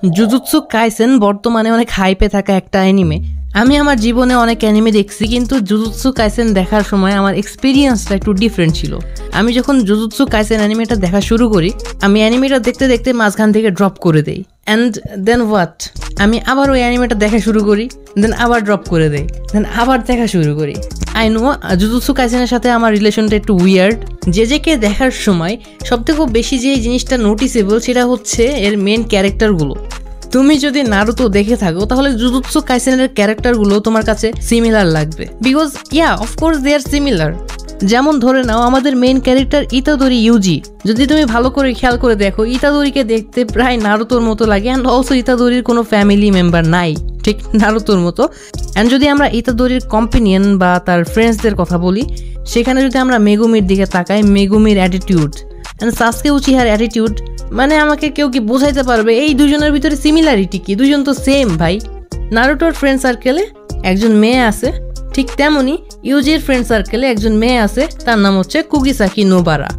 Jujutsu Kaisen বর্তমানে অনেক হাইপে থাকা একটা অ্যানিমে। আমি আমার জীবনে অনেক অ্যানিমে দেখছি, কিন্তু জুজুৎসু কাইসেন দেখার সময় আমার এক্সপিরিয়েন্সটা একটু ডিফারেন্ট ছিল। আমি যখন জুজুৎসু কাইসেন অ্যানিমেটা দেখা শুরু করি, আমি অ্যানিমেটা দেখতে দেখতে মাঝখান থেকে ড্রপ করে দেই। অ্যান্ড দেন হোয়াট, আমি আবার ওই অ্যানিমেটা দেখা শুরু করি, দেন আবার ড্রপ করে দেই, দেন আবার দেখা শুরু করি। আই নো জুজুৎসু কাইসেনের সাথে আমার রিলেশনটা একটু উইয়ার্ড। যে দেখার সময় সবথেকে বেশি যে জিনিসটা নোটিসেবল সেটা হচ্ছে এর মেন ক্যারেক্টারগুলো। তুমি যদি নারুতো দেখে থাকো তাহলে জুজুৎসু কাইসেনের ক্যারেক্টারগুলো তোমার কাছে সিমিলার লাগবে, because of course they are similar. যেমন ধরে নাও আমাদের মেইন ক্যারেক্টার ইতাদোরি ইউজি, যদি তুমি ভালো করে খেয়াল করে দেখো ইতাদোরিকে দেখতে প্রায় নারুতোর মতো লাগে। অ্যান্ড অলসো ইতাদোরির কোনো ফ্যামিলি মেম্বার নাই ঠিক নারুতোর মতো। অ্যান্ড যদি আমরা ইতাদোরির কম্পেনিয়ন বা তার ফ্রেন্ডসদের কথা বলি, সেখানে যদি আমরা মেগুমির দিকে তাকাই, মেগুমির অ্যাটিটিউড অ্যান্ড সাসকে উচিহার অ্যাটিটিউড, মানে আমাকে কেউ কি বোঝাইতে পারবে এই দুজনের ভিতরে সিমিলারিটি কি? দুজন তো সেম ভাই। নারুটোর ফ্রেন্ড সার্কেলে একজন মেয়ে আছে, ঠিক তেমনি ইউজির ফ্রেন্ড সার্কেলে একজন মেয়ে আছে, তার নাম হচ্ছে কুগিসাকি নোবারা।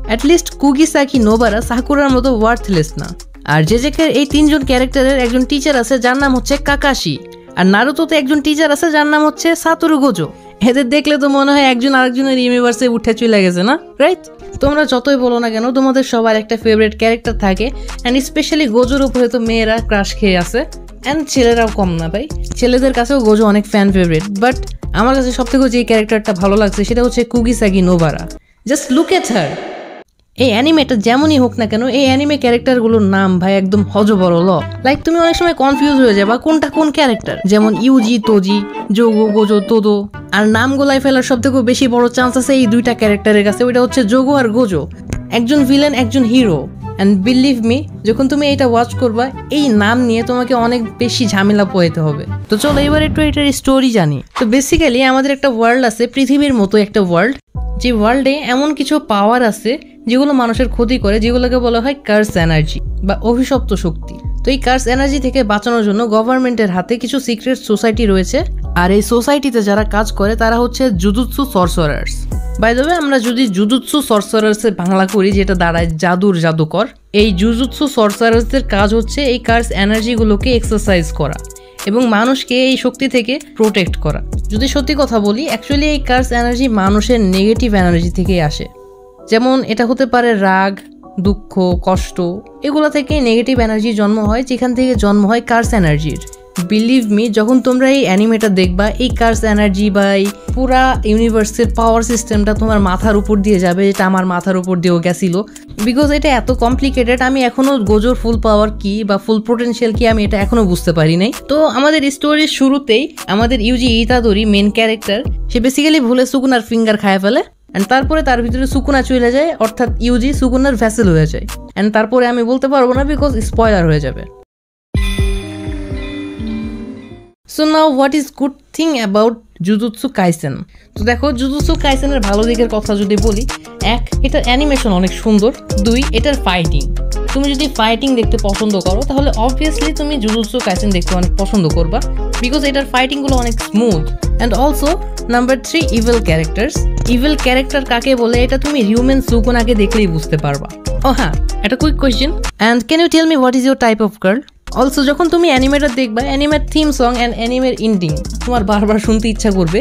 অ্যাটলিস্ট কুগিসাকি নোবারা সাকুরার মতো ওয়ার্থলেস না। আর জেজেকের এই তিনজন ক্যারেক্টারের একজন টিচার আছে যার নাম হচ্ছে কাকাশি, আর নারুতোতে একজন টিচার আছে যার নাম হচ্ছে সাতোরু গোজো। এদের দেখলে তো মনে হয় একজন আরেকজনের ইউনিভার্সে উঠে চলে গেছে না, রাইট? তোমরা যতই বলো না কেন তোমাদের সবার একটা ফেভারিট ক্যারেক্টার থাকে, অ্যান্ড স্পেশালি গোজোর উপরে তো মেয়েরা ক্রাশ খেয়ে আছে, অ্যান্ড ছেলেরাও কম না ভাই। ছেলেদের কাছেও গোজো অনেক ফ্যান ফেভারিট, বাট আমার কাছে সবথেকে যে ক্যারেক্টারটা ভালো লাগছে সেটা হচ্ছে কুগিসাকি নোবারা। জাস্ট লুক এট হার। এই অ্যানিমেটা যেমনই হোক না কেন, এই অ্যানিমে ক্যারেক্টারগুলোর নাম ভাই একদম হজবরল। লাইক তুমি অনেক সময় কনফিউজ হয়ে যাবা কোনটা কোন ক্যারেক্টার, যেমন Yuji Toji, Jogo Gojo Todo. আর নাম গোলায় ফেলার সবথেকে বেশি বড় চান্স আছে এই দুইটা ক্যারেক্টারের কাছে, ওইটা হচ্ছে যোগো আর গোজো। একজন ভিলেন, একজন হিরো। অ্যান্ড বিলিভ মি, যখন তুমি এটা ওয়াচ করবা এই নাম নিয়ে তোমাকে অনেক বেশি ঝামেলা পোহাতে হবে। তো চলো এবার একটু এটার স্টোরি জানি। তো বেসিক্যালি আমাদের একটা ওয়ার্ল্ড আছে, পৃথিবীর মতো একটা ওয়ার্ল্ড, যে ওয়ার্ল্ডে এমন কিছু পাওয়ার আছে যেগুলো মানুষের ক্ষতি করে, যেগুলোকে বলা হয় কার্স এনার্জি বা অভিশপ্ত শক্তি। তো এই কার্স এনার্জি থেকে বাঁচানোর জন্য গভর্নমেন্টের হাতে কিছু সিক্রেট সোসাইটি রয়েছে, আর এই সোসাইটিতে যারা কাজ করে তারা হচ্ছে জুজুৎসু সরসারার্স। বাই দ্য ওয়ে, আমরা যদি জুজুৎসু সরসারার্সের বাংলা করি, যেটা দাঁড়ায় জাদুর জাদুকর, এই জুজুৎসু সরসারার্সদের কাজ হচ্ছে এই কার্স এনার্জিগুলোকে এক্সারসাইজ করা এবং মানুষকে এই শক্তি থেকে প্রোটেক্ট করা। যদি সত্যি কথা বলি, অ্যাকচুয়ালি এই কার্স এনার্জি মানুষের নেগেটিভ এনার্জি থেকেই আসে। যেমন এটা হতে পারে রাগ, দুঃখ, কষ্ট, এগুলো থেকে নেগেটিভ এনার্জি জন্ম হয়, যেখান থেকে জন্ম হয় কার্স এনার্জির। বিলিভ মি, যখন তোমরা এই অ্যানিমেটা দেখবা, এই কার্স এনার্জি বা এই পুরা ইউনিভার্সের পাওয়ার সিস্টেমটা তোমার মাথার উপর দিয়ে যাবে, যেটা আমার মাথার উপর দিয়েও গেছিল। বিকজ এটা এত কমপ্লিকেটেড, আমি এখনো গোজোর ফুল পাওয়ার কি বা ফুল পোটেনশিয়াল কি আমি এটা এখনো বুঝতে পারি নাই। তো আমাদের স্টোরির শুরুতেই আমাদের ইউজি ইতাদোরি মেন ক্যারেক্টার, সে বেসিক্যালি ভুলে সুকুনার ফিঙ্গার খায় ফেলে, অ্যান্ড তারপরে তার ভিতরে সুকুনা চলে যায়, অর্থাৎ ইউজি সুকুনার ভ্যাসেল হয়ে যায়। অ্যান্ড তারপরে আমি বলতে পারবো না বিকজ স্পয়লার হয়ে যাবে। So now what is good thing about jujutsu Kaisen? তো দেখো, জুজুৎসু কাইসেনের ভালো দিকের কথা যদি বলি, এক, এটার অ্যানিমেশন অনেক সুন্দর। দুই, এটার ফাইটিং। তুমি যদি ফাইটিং দেখতে পছন্দ করো তাহলে অবভিয়াসলি তুমি জুজুৎসু কাইসেন দেখতে অনেক পছন্দ করবা, বিকজ এটার ফাইটিংগুলো অনেক smooth. And also number 3, evil characters. Evil character কাকে বলে এটা তুমি হিউম্যান সুকুনাকে দেখলেই বুঝতে পারবা। ও হ্যাঁ, একটা quick question, and can you tell me what is your type of girl? Also যখন তুমি অ্যানিমেটা দেখবা, অ্যানিমের থিম সং অ্যান্ড অ্যানিমের এন্ডিং তোমার বারবার শুনতে ইচ্ছা করবে।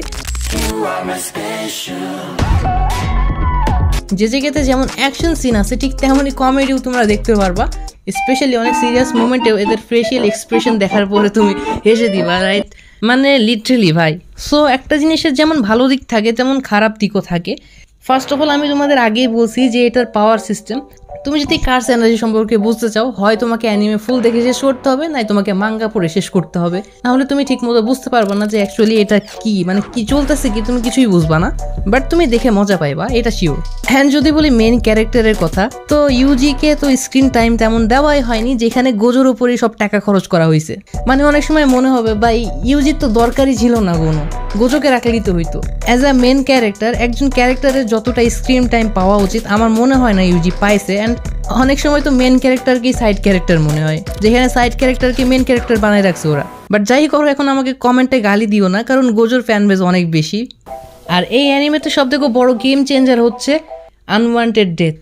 যে জায়গাতে যেমন অ্যাকশন সিন আছে, ঠিক তেমনই কমেডিও তোমরা দেখতে পারবা। স্পেশালি অনেক সিরিয়াস মোমেন্টেও এদের ফেশিয়াল এক্সপ্রেশন দেখার পরে তুমি হেসে দিবা, রাইট? মানে লিটারেলি ভাই। সো একটা জিনিসের যেমন ভালো দিক থাকে তেমন খারাপ দিকও থাকে। ফার্স্ট অফ অল আমি তোমাদের আগেই বলছি যে এটার পাওয়ার সিস্টেম। তুমি যদি কার্স এনার্জি সম্পর্কে বুঝতে চাও, হয় তোমাকে অ্যানিমে ফুল দেখে শেষ করতে হবে, নাই তোমাকে মাঙ্গা পড়ে শেষ করতে হবে। নাহলে তুমি ঠিক মতো বুঝতে পারবে না যে অ্যাকচুয়ালি এটা কি, মানে কি চলতেছে কি, তুমি কিছুই বুঝবা না। বাট তুমি দেখে মজা পাইবা, এটা শিওর। হ্যাঁ, যদি বলি মেইন ক্যারেক্টারের কথা, তো ইউজিকে তো স্ক্রিন টাইম তেমন দেওয়াই হয়নি, যেখানে গোজোর উপরেই সব টাকা খরচ করা হয়েছে। মানে অনেক সময় মনে হবে ভাই ইউজির তো দরকারই ছিল না কোনো, গোজোকে রাখলেই তো হইতো। অ্যাজ আ মেন ক্যারেক্টার, একজন ক্যারেক্টারের যতটা স্ক্রিন টাইম পাওয়া উচিত আমার মনে হয় না ইউজি পাইছে। অ্যান্ড অনেক সময় তো মেন ক্যারেক্টারকে সাইড ক্যারেক্টার মনে হয়, যেখানে সাইড ক্যারেক্টারকে মেন ক্যারেক্টার বানায় রাখছে ওরা। বাট যাই করো, এখন আমাকে কমেন্টে গালি দিও না, কারণ গোজোর ফ্যান বেজ অনেক বেশি। আর এই অ্যানিমেতে সবথেকে বড় গেম চেঞ্জার হচ্ছে আনওয়ান্টেড ডেথ।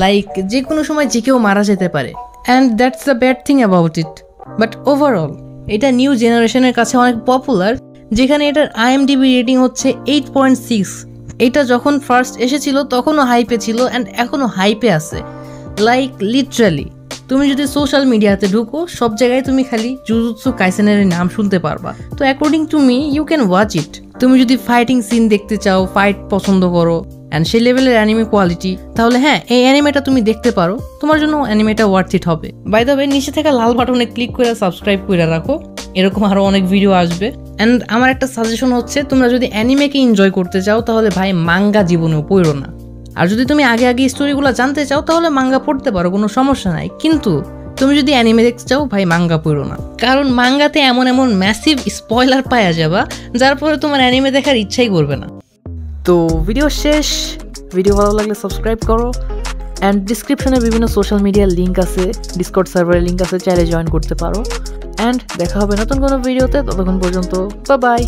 লাইক যে কোনো সময় যে কেউ মারা যেতে পারে, and that's the bad thing about it. But overall এটা নিউ জেনারেশনের কাছে অনেক পপুলার, যেখানে এটার IMDb রেটিং হচ্ছে 8.6। এটা যখন ফার্স্ট এসেছিল তখনও হাইপে ছিল অ্যান্ড এখনও হাইপে আছে। লাইক লিটারালি তুমি যদি সোশ্যাল মিডিয়াতে ঢুকো সব জায়গায় তুমি খালি জুজুৎসু কাইসেনের নাম শুনতে পারবা। তো according to me you can watch it. তুমি যদি ফাইটিং সিন দেখতে চাও, ফাইট পছন্দ করো অ্যান্ড সেই লেভেলের অ্যানিমে কোয়ালিটি, তাহলে হ্যাঁ এই অ্যানিমেটা তুমি দেখতে পারো, তোমার জন্য অ্যানিমেটা ওয়ার্থ ইট হবে। বাই দ্য ওয়ে নিচে থাকা লাল বাটনে ক্লিক করে সাবস্ক্রাইব করে রাখো, এরকম আরও অনেক ভিডিও আসবে। অ্যান্ড আমার একটা সাজেশন হচ্ছে, তোমরা যদি অ্যানিমেকে এনজয় করতে চাও তাহলে ভাই মাঙ্গা জীবনেও পড়ো না। আর যদি তুমি আগে আগে স্টোরিগুলো জানতে চাও তাহলে মাঙ্গা পড়তে পারো, কোনো সমস্যা নাই। কিন্তু তুমি যদি অ্যানিমে দেখতে চাও ভাই মাঙ্গা পড়ো না, কারণ মাঙ্গাতে এমন এমন ম্যাসিভ স্পয়লার পাওয়া যাবা যার পরে তোমার অ্যানিমে দেখার ইচ্ছাই করবে না। তো ভিডিও শেষ। ভিডিও ভালো লাগলে সাবস্ক্রাইব করো অ্যান্ড ডিসক্রিপশনে বিভিন্ন সোশ্যাল মিডিয়ার লিঙ্ক আছে, ডিসকর্ড সার্ভারের লিঙ্ক আছে, চাইলে জয়েন করতে পারো। অ্যান্ড দেখা হবে নতুন কোনো ভিডিওতে, ততক্ষণ পর্যন্ত বাই বাই।